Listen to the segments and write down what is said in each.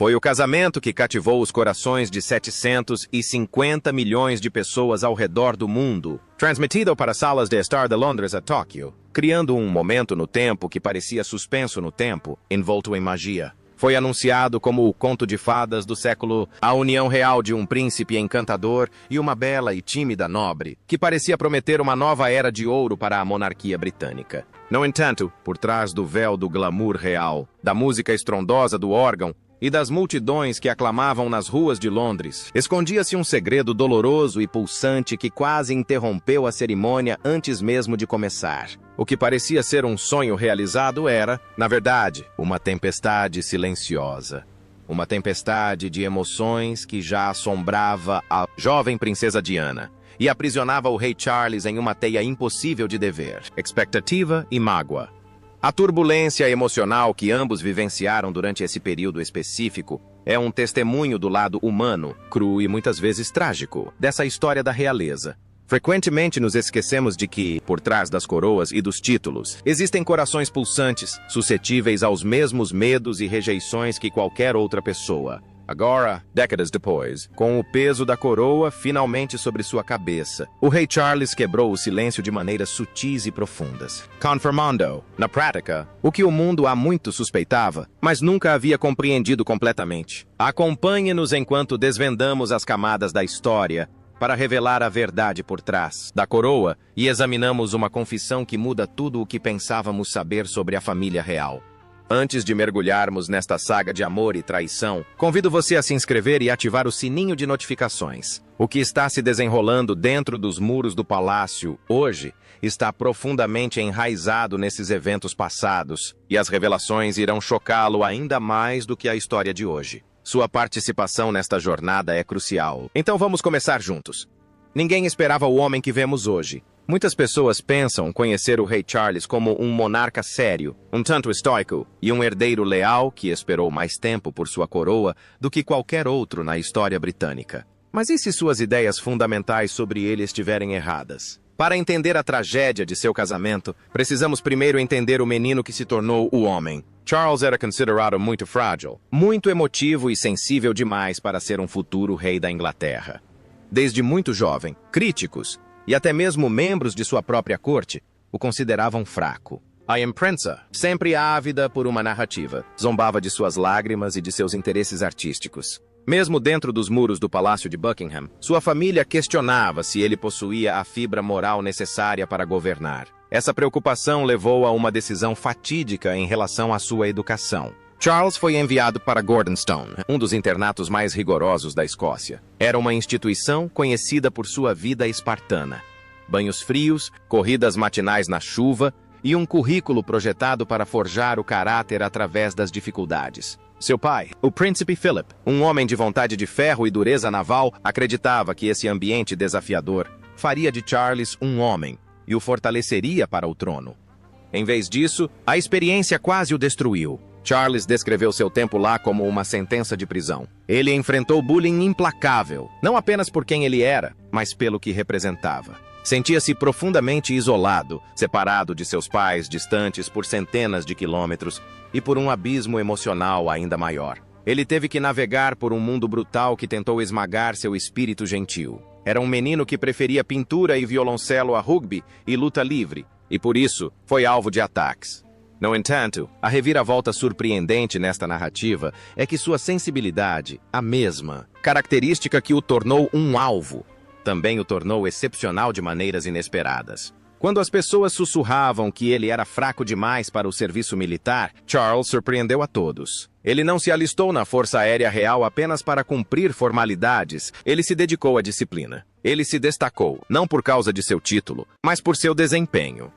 Foi o casamento que cativou os corações de 750 milhões de pessoas ao redor do mundo, transmitido para salas de estar de Londres a Tóquio, criando um momento no tempo que parecia suspenso no tempo, envolto em magia. Foi anunciado como o conto de fadas do século, a união real de um príncipe encantador e uma bela e tímida nobre, que parecia prometer uma nova era de ouro para a monarquia britânica. No entanto, por trás do véu do glamour real, da música estrondosa do órgão e das multidões que aclamavam nas ruas de Londres, escondia-se um segredo doloroso e pulsante que quase interrompeu a cerimônia antes mesmo de começar. O que parecia ser um sonho realizado era, na verdade, uma tempestade silenciosa. Uma tempestade de emoções que já assombrava a jovem princesa Diana e aprisionava o rei Charles em uma teia impossível de dever, expectativa e mágoa. A turbulência emocional que ambos vivenciaram durante esse período específico é um testemunho do lado humano, cru e muitas vezes trágico, dessa história da realeza. Frequentemente nos esquecemos de que, por trás das coroas e dos títulos, existem corações pulsantes, suscetíveis aos mesmos medos e rejeições que qualquer outra pessoa. Agora, décadas depois, com o peso da coroa finalmente sobre sua cabeça, o rei Charles quebrou o silêncio de maneiras sutis e profundas, confirmando, na prática, o que o mundo há muito suspeitava, mas nunca havia compreendido completamente. Acompanhe-nos enquanto desvendamos as camadas da história para revelar a verdade por trás da coroa e examinamos uma confissão que muda tudo o que pensávamos saber sobre a família real. Antes de mergulharmos nesta saga de amor e traição, convido você a se inscrever e ativar o sininho de notificações. O que está se desenrolando dentro dos muros do palácio hoje está profundamente enraizado nesses eventos passados, e as revelações irão chocá-lo ainda mais do que a história de hoje. Sua participação nesta jornada é crucial. Então vamos começar juntos. Ninguém esperava o homem que vemos hoje. Muitas pessoas pensam conhecer o rei Charles como um monarca sério, um tanto estoico e um herdeiro leal que esperou mais tempo por sua coroa do que qualquer outro na história britânica. Mas e se suas ideias fundamentais sobre ele estiverem erradas? Para entender a tragédia de seu casamento, precisamos primeiro entender o menino que se tornou o homem. Charles era considerado muito frágil, muito emotivo e sensível demais para ser um futuro rei da Inglaterra. Desde muito jovem, críticos e até mesmo membros de sua própria corte o consideravam fraco. A imprensa, sempre ávida por uma narrativa, zombava de suas lágrimas e de seus interesses artísticos. Mesmo dentro dos muros do Palácio de Buckingham, sua família questionava se ele possuía a fibra moral necessária para governar. Essa preocupação levou a uma decisão fatídica em relação à sua educação. Charles foi enviado para Gordonstoun, um dos internatos mais rigorosos da Escócia. Era uma instituição conhecida por sua vida espartana. Banhos frios, corridas matinais na chuva e um currículo projetado para forjar o caráter através das dificuldades. Seu pai, o príncipe Philip, um homem de vontade de ferro e dureza naval, acreditava que esse ambiente desafiador faria de Charles um homem e o fortaleceria para o trono. Em vez disso, a experiência quase o destruiu. Charles descreveu seu tempo lá como uma sentença de prisão. Ele enfrentou bullying implacável, não apenas por quem ele era, mas pelo que representava. Sentia-se profundamente isolado, separado de seus pais distantes por centenas de quilômetros e por um abismo emocional ainda maior. Ele teve que navegar por um mundo brutal que tentou esmagar seu espírito gentil. Era um menino que preferia pintura e violoncelo a rugby e luta livre, e por isso foi alvo de ataques. No entanto, a reviravolta surpreendente nesta narrativa é que sua sensibilidade, a mesma característica que o tornou um alvo, também o tornou excepcional de maneiras inesperadas. Quando as pessoas sussurravam que ele era fraco demais para o serviço militar, Charles surpreendeu a todos. Ele não se alistou na Força Aérea Real apenas para cumprir formalidades, ele se dedicou à disciplina. Ele se destacou, não por causa de seu título, mas por seu desempenho.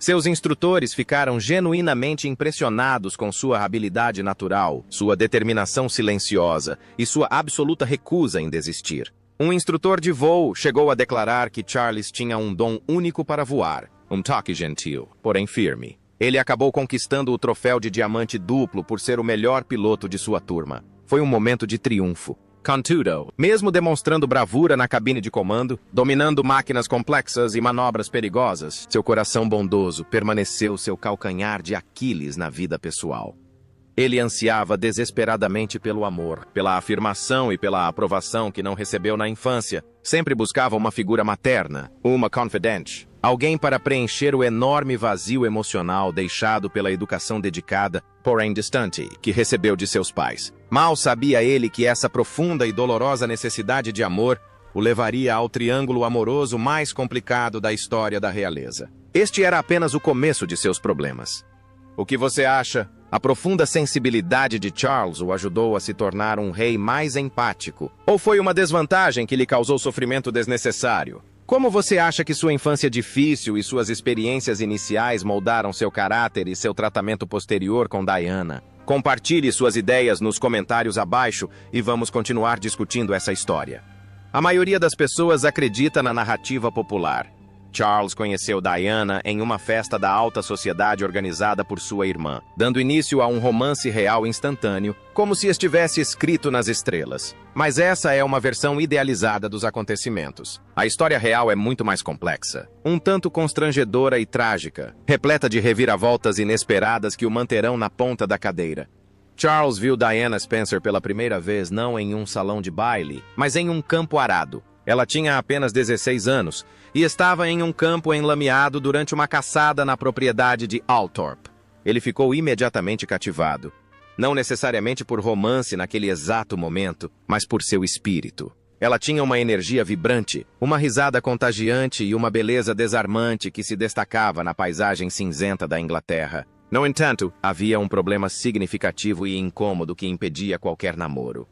Seus instrutores ficaram genuinamente impressionados com sua habilidade natural, sua determinação silenciosa e sua absoluta recusa em desistir. Um instrutor de voo chegou a declarar que Charles tinha um dom único para voar, um toque gentil, porém firme. Ele acabou conquistando o troféu de diamante duplo por ser o melhor piloto de sua turma. Foi um momento de triunfo. Contudo, mesmo demonstrando bravura na cabine de comando, dominando máquinas complexas e manobras perigosas, seu coração bondoso permaneceu seu calcanhar de Aquiles na vida pessoal. Ele ansiava desesperadamente pelo amor, pela afirmação e pela aprovação que não recebeu na infância. Sempre buscava uma figura materna, uma confidente, alguém para preencher o enorme vazio emocional deixado pela educação dedicada, porém distante, que recebeu de seus pais. Mal sabia ele que essa profunda e dolorosa necessidade de amor o levaria ao triângulo amoroso mais complicado da história da realeza. Este era apenas o começo de seus problemas. O que você acha? A profunda sensibilidade de Charles o ajudou a se tornar um rei mais empático. Ou foi uma desvantagem que lhe causou sofrimento desnecessário? Como você acha que sua infância difícil e suas experiências iniciais moldaram seu caráter e seu tratamento posterior com Diana? Compartilhe suas ideias nos comentários abaixo e vamos continuar discutindo essa história. A maioria das pessoas acredita na narrativa popular. Charles conheceu Diana em uma festa da alta sociedade organizada por sua irmã, dando início a um romance real instantâneo, como se estivesse escrito nas estrelas. Mas essa é uma versão idealizada dos acontecimentos. A história real é muito mais complexa, um tanto constrangedora e trágica, repleta de reviravoltas inesperadas que o manterão na ponta da cadeira. Charles viu Diana Spencer pela primeira vez não em um salão de baile, mas em um campo arado. Ela tinha apenas 16 anos e estava em um campo enlameado durante uma caçada na propriedade de Althorp. Ele ficou imediatamente cativado, não necessariamente por romance naquele exato momento, mas por seu espírito. Ela tinha uma energia vibrante, uma risada contagiante e uma beleza desarmante que se destacava na paisagem cinzenta da Inglaterra. No entanto, havia um problema significativo e incômodo que impedia qualquer namoro.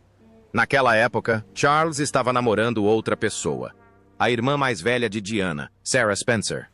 Naquela época, Charles estava namorando outra pessoa, a irmã mais velha de Diana, Sarah Spencer.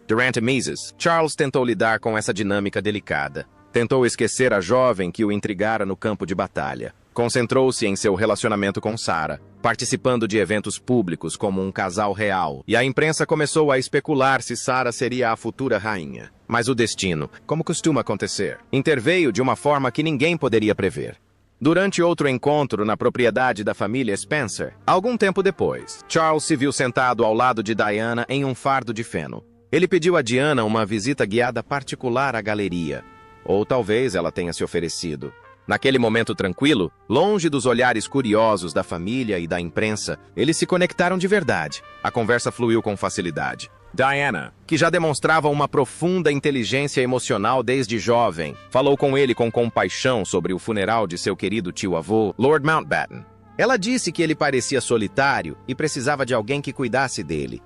Durante meses, Charles tentou lidar com essa dinâmica delicada. Tentou esquecer a jovem que o intrigara no campo de batalha. Concentrou-se em seu relacionamento com Sarah, participando de eventos públicos como um casal real, e a imprensa começou a especular se Sarah seria a futura rainha. Mas o destino, como costuma acontecer, interveio de uma forma que ninguém poderia prever. Durante outro encontro na propriedade da família Spencer, algum tempo depois, Charles se viu sentado ao lado de Diana em um fardo de feno. Ele pediu a Diana uma visita guiada particular à galeria, ou talvez ela tenha se oferecido. Naquele momento tranquilo, longe dos olhares curiosos da família e da imprensa, eles se conectaram de verdade. A conversa fluiu com facilidade. Diana, que já demonstrava uma profunda inteligência emocional desde jovem, falou com ele com compaixão sobre o funeral de seu querido tio-avô, Lord Mountbatten. Ela disse que ele parecia solitário e precisava de alguém que cuidasse dele.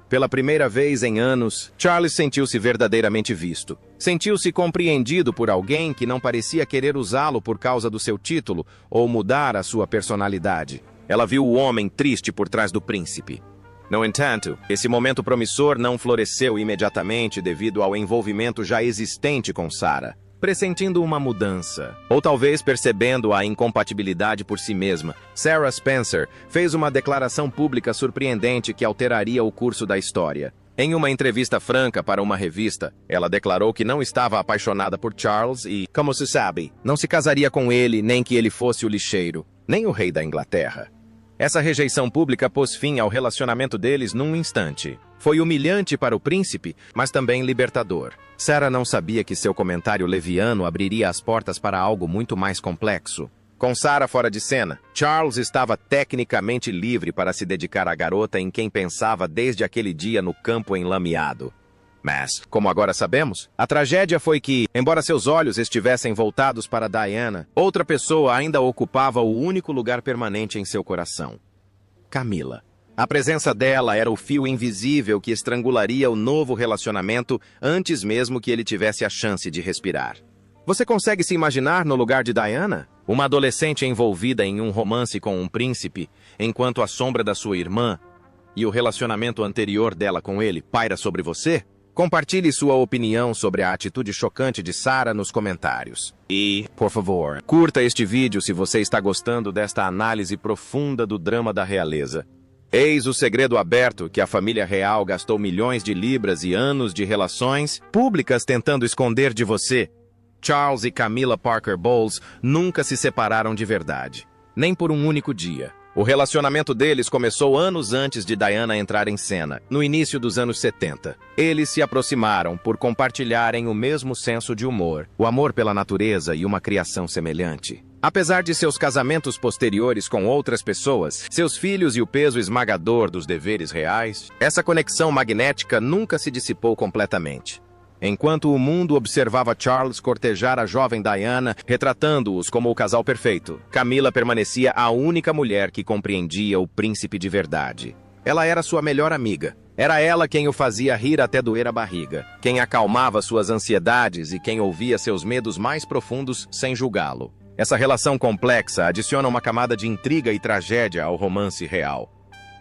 Pela primeira vez em anos, Charles sentiu-se verdadeiramente visto. Sentiu-se compreendido por alguém que não parecia querer usá-lo por causa do seu título ou mudar a sua personalidade. Ela viu o homem triste por trás do príncipe. No entanto, esse momento promissor não floresceu imediatamente devido ao envolvimento já existente com Sarah. Pressentindo uma mudança, ou talvez percebendo a incompatibilidade por si mesma, Sarah Spencer fez uma declaração pública surpreendente que alteraria o curso da história. Em uma entrevista franca para uma revista, ela declarou que não estava apaixonada por Charles e, como se sabe, não se casaria com ele nem que ele fosse o lixeiro, nem o rei da Inglaterra. Essa rejeição pública pôs fim ao relacionamento deles num instante. Foi humilhante para o príncipe, mas também libertador. Sarah não sabia que seu comentário leviano abriria as portas para algo muito mais complexo. Com Sarah fora de cena, Charles estava tecnicamente livre para se dedicar à garota em quem pensava desde aquele dia no campo enlameado. Mas, como agora sabemos, a tragédia foi que, embora seus olhos estivessem voltados para Diana, outra pessoa ainda ocupava o único lugar permanente em seu coração. Camilla. A presença dela era o fio invisível que estrangularia o novo relacionamento antes mesmo que ele tivesse a chance de respirar. Você consegue se imaginar no lugar de Diana? Uma adolescente envolvida em um romance com um príncipe, enquanto a sombra da sua irmã e o relacionamento anterior dela com ele paira sobre você? Compartilhe sua opinião sobre a atitude chocante de Sarah nos comentários. E, por favor, curta este vídeo se você está gostando desta análise profunda do drama da realeza. Eis o segredo aberto que a família real gastou milhões de libras e anos de relações públicas tentando esconder de você. Charles e Camilla Parker Bowles nunca se separaram de verdade, nem por um único dia. O relacionamento deles começou anos antes de Diana entrar em cena, no início dos anos 70. Eles se aproximaram por compartilharem o mesmo senso de humor, o amor pela natureza e uma criação semelhante. Apesar de seus casamentos posteriores com outras pessoas, seus filhos e o peso esmagador dos deveres reais, essa conexão magnética nunca se dissipou completamente. Enquanto o mundo observava Charles cortejar a jovem Diana, retratando-os como o casal perfeito, Camila permanecia a única mulher que compreendia o príncipe de verdade. Ela era sua melhor amiga. Era ela quem o fazia rir até doer a barriga, quem acalmava suas ansiedades e quem ouvia seus medos mais profundos sem julgá-lo. Essa relação complexa adiciona uma camada de intriga e tragédia ao romance real.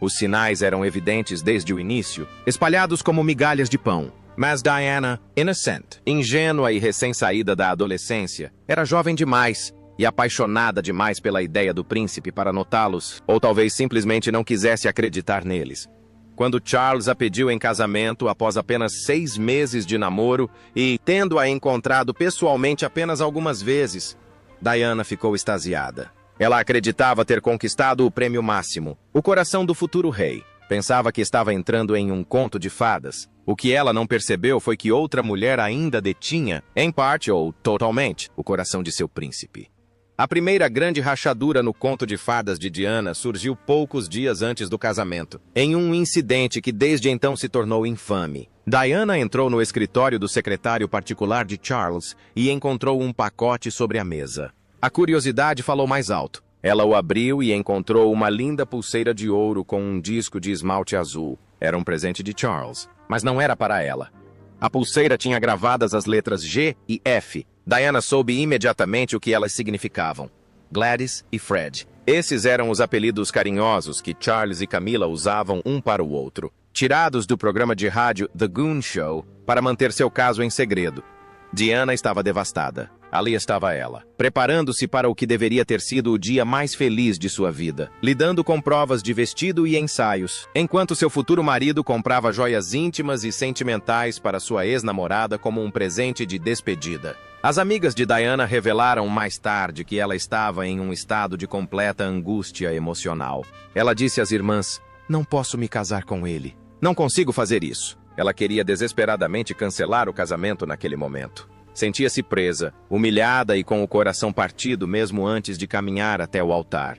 Os sinais eram evidentes desde o início, espalhados como migalhas de pão. Mas Diana, inocente, ingênua e recém-saída da adolescência, era jovem demais e apaixonada demais pela ideia do príncipe para notá-los, ou talvez simplesmente não quisesse acreditar neles. Quando Charles a pediu em casamento após apenas 6 meses de namoro e tendo-a encontrado pessoalmente apenas algumas vezes, Diana ficou extasiada. Ela acreditava ter conquistado o prêmio máximo, o coração do futuro rei. Pensava que estava entrando em um conto de fadas. O que ela não percebeu foi que outra mulher ainda detinha, em parte ou totalmente, o coração de seu príncipe. A primeira grande rachadura no conto de fadas de Diana surgiu poucos dias antes do casamento, em um incidente que desde então se tornou infame. Diana entrou no escritório do secretário particular de Charles e encontrou um pacote sobre a mesa. A curiosidade falou mais alto. Ela o abriu e encontrou uma linda pulseira de ouro com um disco de esmalte azul. Era um presente de Charles, mas não era para ela. A pulseira tinha gravadas as letras G e F. Diana soube imediatamente o que elas significavam. Gladys e Fred. Esses eram os apelidos carinhosos que Charles e Camila usavam um para o outro, tirados do programa de rádio The Goon Show para manter seu caso em segredo. Diana estava devastada. Ali estava ela, preparando-se para o que deveria ter sido o dia mais feliz de sua vida, lidando com provas de vestido e ensaios, enquanto seu futuro marido comprava joias íntimas e sentimentais para sua ex-namorada como um presente de despedida. As amigas de Diana revelaram mais tarde que ela estava em um estado de completa angústia emocional. Ela disse às irmãs: "Não posso me casar com ele. Não consigo fazer isso." Ela queria desesperadamente cancelar o casamento naquele momento. Sentia-se presa, humilhada e com o coração partido mesmo antes de caminhar até o altar.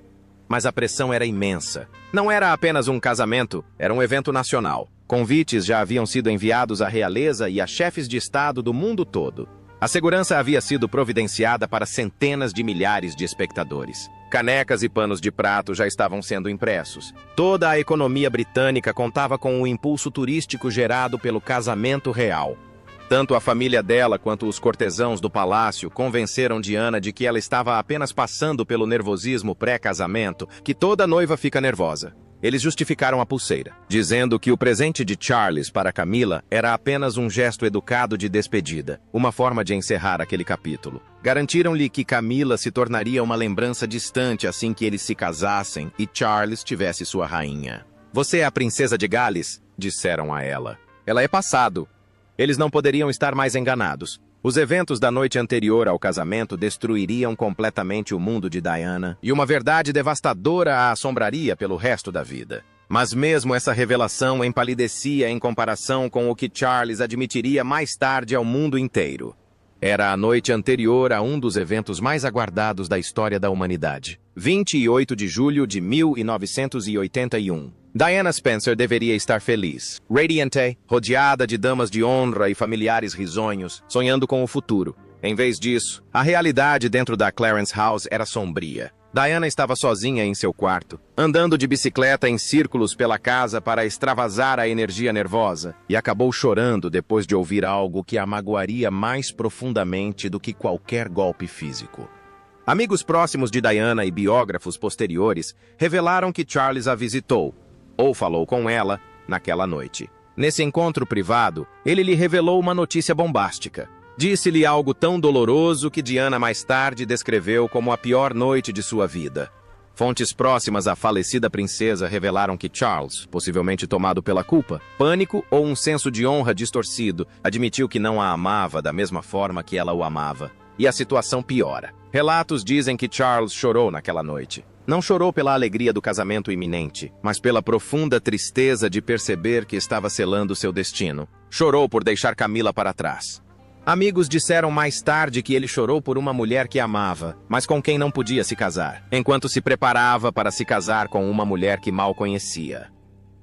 Mas a pressão era imensa. Não era apenas um casamento, era um evento nacional. Convites já haviam sido enviados à realeza e a chefes de estado do mundo todo. A segurança havia sido providenciada para centenas de milhares de espectadores. Canecas e panos de prato já estavam sendo impressos. Toda a economia britânica contava com o impulso turístico gerado pelo casamento real. Tanto a família dela quanto os cortesãos do palácio convenceram Diana de que ela estava apenas passando pelo nervosismo pré-casamento, que toda noiva fica nervosa. Eles justificaram a pulseira, dizendo que o presente de Charles para Camila era apenas um gesto educado de despedida, uma forma de encerrar aquele capítulo. Garantiram-lhe que Camila se tornaria uma lembrança distante assim que eles se casassem e Charles tivesse sua rainha. "Você é a princesa de Gales?" disseram a ela. "Ela é passado." Eles não poderiam estar mais enganados. Os eventos da noite anterior ao casamento destruiriam completamente o mundo de Diana, e uma verdade devastadora a assombraria pelo resto da vida. Mas mesmo essa revelação empalidecia em comparação com o que Charles admitiria mais tarde ao mundo inteiro. Era a noite anterior a um dos eventos mais aguardados da história da humanidade. 28 de julho de 1981. Diana Spencer deveria estar feliz, radiante, rodeada de damas de honra e familiares risonhos, sonhando com o futuro. Em vez disso, a realidade dentro da Clarence House era sombria. Diana estava sozinha em seu quarto, andando de bicicleta em círculos pela casa para extravasar a energia nervosa, e acabou chorando depois de ouvir algo que a magoaria mais profundamente do que qualquer golpe físico. Amigos próximos de Diana e biógrafos posteriores revelaram que Charles a visitou, ou falou com ela, naquela noite. Nesse encontro privado, ele lhe revelou uma notícia bombástica. Disse-lhe algo tão doloroso que Diana mais tarde descreveu como a pior noite de sua vida. Fontes próximas à falecida princesa revelaram que Charles, possivelmente tomado pela culpa, pânico ou um senso de honra distorcido, admitiu que não a amava da mesma forma que ela o amava. E a situação piora. Relatos dizem que Charles chorou naquela noite. Não chorou pela alegria do casamento iminente, mas pela profunda tristeza de perceber que estava selando seu destino. Chorou por deixar Camila para trás. Amigos disseram mais tarde que ele chorou por uma mulher que amava, mas com quem não podia se casar, enquanto se preparava para se casar com uma mulher que mal conhecia.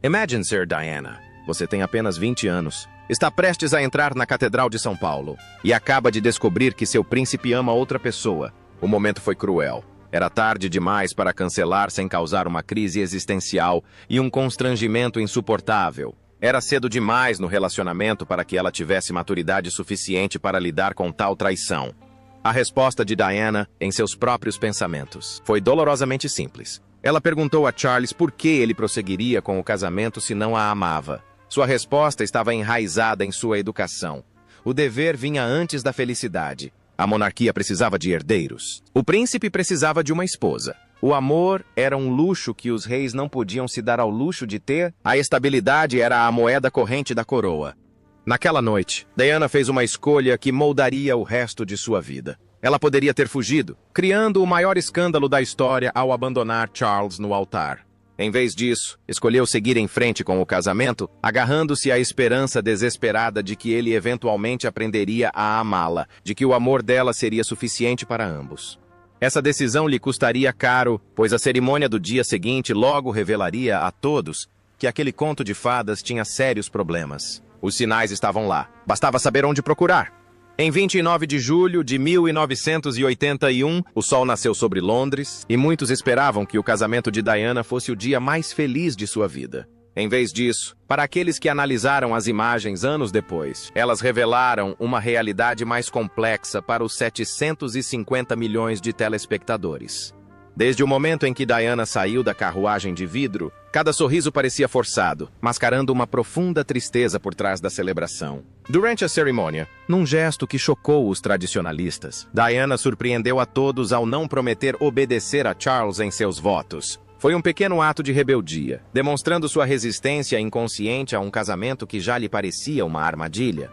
Imagine, Sir Diana. Você tem apenas 20 anos. Está prestes a entrar na Catedral de São Paulo e acaba de descobrir que seu príncipe ama outra pessoa. O momento foi cruel. Era tarde demais para cancelar sem causar uma crise existencial e um constrangimento insuportável. Era cedo demais no relacionamento para que ela tivesse maturidade suficiente para lidar com tal traição. A resposta de Diana, em seus próprios pensamentos, foi dolorosamente simples. Ela perguntou a Charles por que ele prosseguiria com o casamento se não a amava. Sua resposta estava enraizada em sua educação. O dever vinha antes da felicidade. A monarquia precisava de herdeiros. O príncipe precisava de uma esposa. O amor era um luxo que os reis não podiam se dar ao luxo de ter. A estabilidade era a moeda corrente da coroa. Naquela noite, Diana fez uma escolha que moldaria o resto de sua vida. Ela poderia ter fugido, criando o maior escândalo da história ao abandonar Charles no altar. Em vez disso, escolheu seguir em frente com o casamento, agarrando-se à esperança desesperada de que ele eventualmente aprenderia a amá-la, de que o amor dela seria suficiente para ambos. Essa decisão lhe custaria caro, pois a cerimônia do dia seguinte logo revelaria a todos que aquele conto de fadas tinha sérios problemas. Os sinais estavam lá, bastava saber onde procurar. Em 29 de julho de 1981, o sol nasceu sobre Londres e muitos esperavam que o casamento de Diana fosse o dia mais feliz de sua vida. Em vez disso, para aqueles que analisaram as imagens anos depois, elas revelaram uma realidade mais complexa para os 750 milhões de telespectadores. Desde o momento em que Diana saiu da carruagem de vidro, cada sorriso parecia forçado, mascarando uma profunda tristeza por trás da celebração. Durante a cerimônia, num gesto que chocou os tradicionalistas, Diana surpreendeu a todos ao não prometer obedecer a Charles em seus votos. Foi um pequeno ato de rebeldia, demonstrando sua resistência inconsciente a um casamento que já lhe parecia uma armadilha.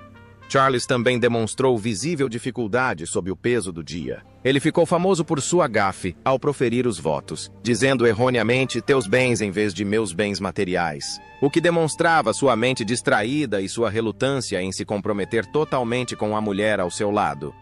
Charles também demonstrou visível dificuldade sob o peso do dia. Ele ficou famoso por sua gafe ao proferir os votos, dizendo erroneamente teus bens em vez de meus bens materiais, o que demonstrava sua mente distraída e sua relutância em se comprometer totalmente com a mulher ao seu lado.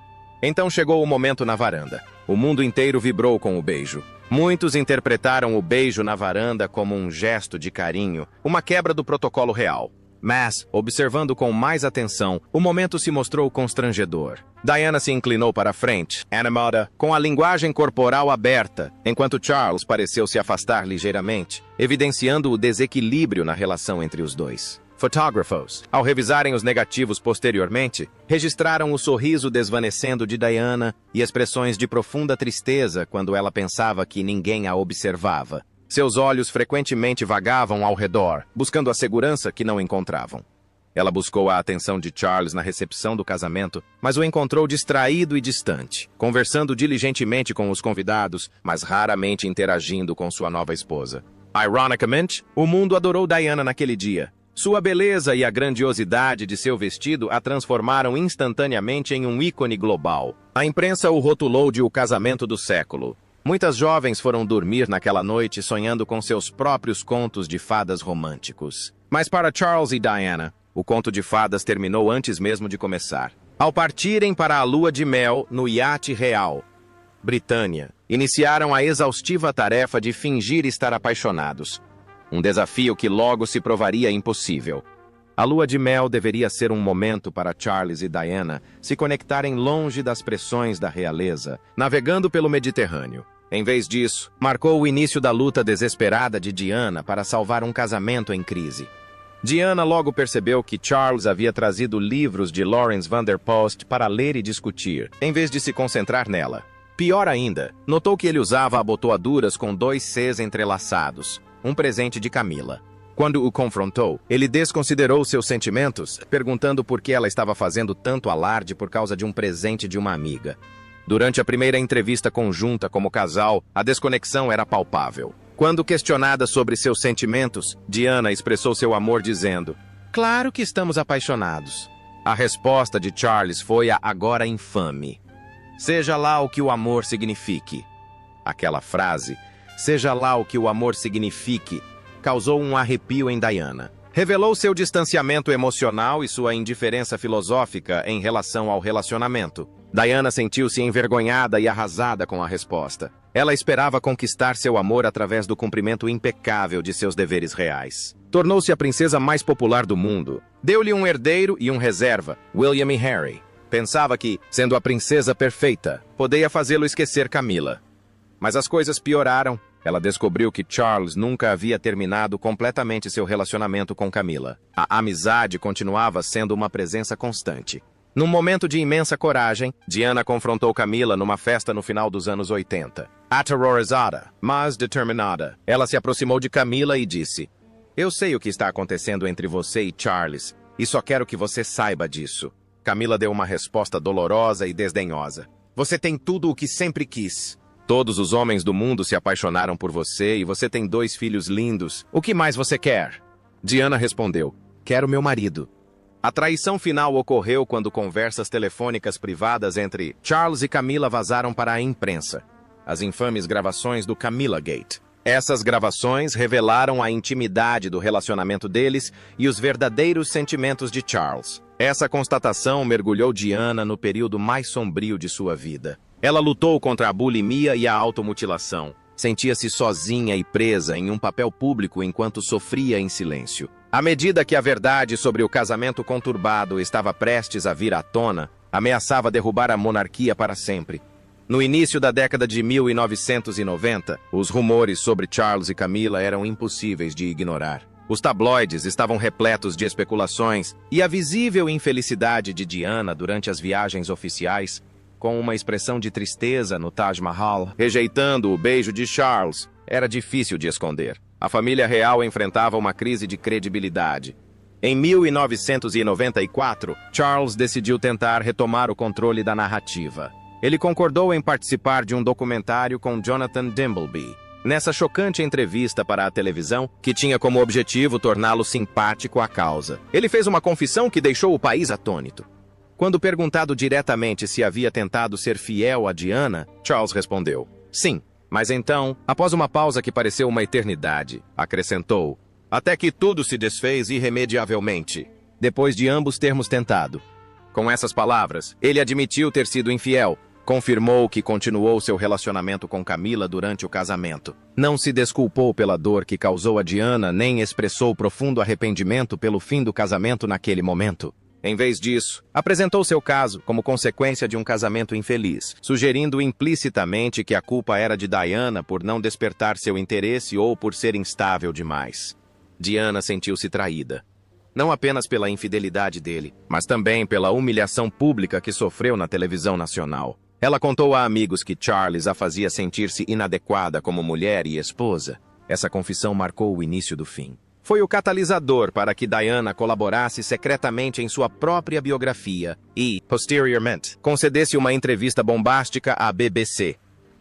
Então chegou o momento na varanda. O mundo inteiro vibrou com o beijo. Muitos interpretaram o beijo na varanda como um gesto de carinho, uma quebra do protocolo real. Mas, observando com mais atenção, o momento se mostrou constrangedor. Diana se inclinou para a frente, animada, com a linguagem corporal aberta, enquanto Charles pareceu se afastar ligeiramente, evidenciando o desequilíbrio na relação entre os dois. Fotógrafos, ao revisarem os negativos posteriormente, registraram o sorriso desvanecendo de Diana e expressões de profunda tristeza quando ela pensava que ninguém a observava. Seus olhos frequentemente vagavam ao redor, buscando a segurança que não encontravam. Ela buscou a atenção de Charles na recepção do casamento, mas o encontrou distraído e distante, conversando diligentemente com os convidados, mas raramente interagindo com sua nova esposa. Ironicamente, o mundo adorou Diana naquele dia. Sua beleza e a grandiosidade de seu vestido a transformaram instantaneamente em um ícone global. A imprensa o rotulou de o casamento do século. Muitas jovens foram dormir naquela noite sonhando com seus próprios contos de fadas românticos. Mas para Charles e Diana, o conto de fadas terminou antes mesmo de começar. Ao partirem para a lua de mel no iate real, Britânia, iniciaram a exaustiva tarefa de fingir estar apaixonados. Um desafio que logo se provaria impossível. A lua de mel deveria ser um momento para Charles e Diana se conectarem longe das pressões da realeza, navegando pelo Mediterrâneo. Em vez disso, marcou o início da luta desesperada de Diana para salvar um casamento em crise. Diana logo percebeu que Charles havia trazido livros de Lawrence van der Post para ler e discutir, em vez de se concentrar nela. Pior ainda, notou que ele usava abotoaduras com 2 Cs entrelaçados, um presente de Camila. Quando o confrontou, ele desconsiderou seus sentimentos, perguntando por que ela estava fazendo tanto alarde por causa de um presente de uma amiga. Durante a primeira entrevista conjunta como casal, a desconexão era palpável. Quando questionada sobre seus sentimentos, Diana expressou seu amor dizendo: "Claro que estamos apaixonados." A resposta de Charles foi a agora infame: "Seja lá o que o amor signifique." Aquela frase seja lá o que o amor signifique, causou um arrepio em Diana. Revelou seu distanciamento emocional e sua indiferença filosófica em relação ao relacionamento. Diana sentiu-se envergonhada e arrasada com a resposta. Ela esperava conquistar seu amor através do cumprimento impecável de seus deveres reais. Tornou-se a princesa mais popular do mundo. Deu-lhe um herdeiro e um reserva, William e Harry. Pensava que, sendo a princesa perfeita, poderia fazê-lo esquecer Camila. Mas as coisas pioraram. Ela descobriu que Charles nunca havia terminado completamente seu relacionamento com Camila. A amizade continuava sendo uma presença constante. Num momento de imensa coragem, Diana confrontou Camila numa festa no final dos anos 80. Aterrorizada, mas determinada, ela se aproximou de Camila e disse: "Eu sei o que está acontecendo entre você e Charles, e só quero que você saiba disso." Camila deu uma resposta dolorosa e desdenhosa. "Você tem tudo o que sempre quis. Todos os homens do mundo se apaixonaram por você e você tem 2 filhos lindos. O que mais você quer?" Diana respondeu: "Quero meu marido." A traição final ocorreu quando conversas telefônicas privadas entre Charles e Camila vazaram para a imprensa. As infames gravações do Camila Gate. Essas gravações revelaram a intimidade do relacionamento deles e os verdadeiros sentimentos de Charles. Essa constatação mergulhou Diana no período mais sombrio de sua vida. Ela lutou contra a bulimia e a automutilação. Sentia-se sozinha e presa em um papel público enquanto sofria em silêncio. À medida que a verdade sobre o casamento conturbado estava prestes a vir à tona, ameaçava derrubar a monarquia para sempre. No início da década de 1990, os rumores sobre Charles e Camila eram impossíveis de ignorar. Os tabloides estavam repletos de especulações e a visível infelicidade de Diana durante as viagens oficiais, com uma expressão de tristeza no Taj Mahal, rejeitando o beijo de Charles, era difícil de esconder. A família real enfrentava uma crise de credibilidade. Em 1994, Charles decidiu tentar retomar o controle da narrativa. Ele concordou em participar de um documentário com Jonathan Dimbleby. Nessa chocante entrevista para a televisão, que tinha como objetivo torná-lo simpático à causa, ele fez uma confissão que deixou o país atônito. Quando perguntado diretamente se havia tentado ser fiel a Diana, Charles respondeu: "Sim." Mas então, após uma pausa que pareceu uma eternidade, acrescentou: "Até que tudo se desfez irremediavelmente, depois de ambos termos tentado." Com essas palavras, ele admitiu ter sido infiel, confirmou que continuou seu relacionamento com Camila durante o casamento. Não se desculpou pela dor que causou a Diana, nem expressou profundo arrependimento pelo fim do casamento naquele momento. Em vez disso, apresentou seu caso como consequência de um casamento infeliz, sugerindo implicitamente que a culpa era de Diana por não despertar seu interesse ou por ser instável demais. Diana sentiu-se traída, não apenas pela infidelidade dele, mas também pela humilhação pública que sofreu na televisão nacional. Ela contou a amigos que Charles a fazia sentir-se inadequada como mulher e esposa. Essa confissão marcou o início do fim. Foi o catalisador para que Diana colaborasse secretamente em sua própria biografia e, posteriormente, concedesse uma entrevista bombástica à BBC.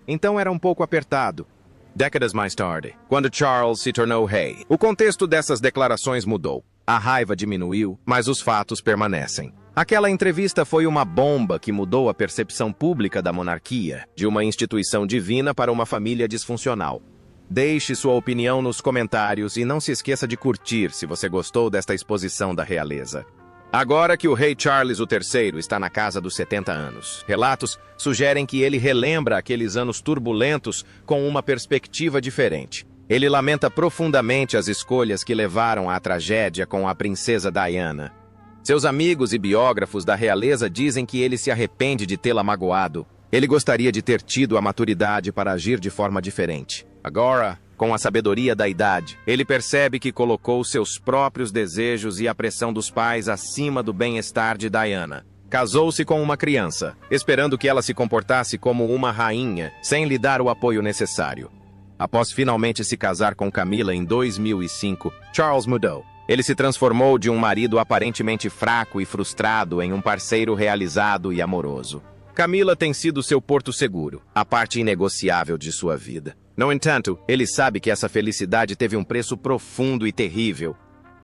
Então era um pouco apertado. Décadas mais tarde, quando Charles se tornou rei, o contexto dessas declarações mudou. A raiva diminuiu, mas os fatos permanecem. Aquela entrevista foi uma bomba que mudou a percepção pública da monarquia, de uma instituição divina para uma família disfuncional. Deixe sua opinião nos comentários e não se esqueça de curtir se você gostou desta exposição da realeza. Agora que o rei Charles III está na casa dos 70 anos, relatos sugerem que ele relembra aqueles anos turbulentos com uma perspectiva diferente. Ele lamenta profundamente as escolhas que levaram à tragédia com a princesa Diana. Seus amigos e biógrafos da realeza dizem que ele se arrepende de tê-la magoado. Ele gostaria de ter tido a maturidade para agir de forma diferente. Agora, com a sabedoria da idade, ele percebe que colocou seus próprios desejos e a pressão dos pais acima do bem-estar de Diana. Casou-se com uma criança, esperando que ela se comportasse como uma rainha, sem lhe dar o apoio necessário. Após finalmente se casar com Camila em 2005, Charles mudou. Ele se transformou de um marido aparentemente fraco e frustrado em um parceiro realizado e amoroso. Camila tem sido seu porto seguro, a parte inegociável de sua vida. No entanto, ele sabe que essa felicidade teve um preço profundo e terrível.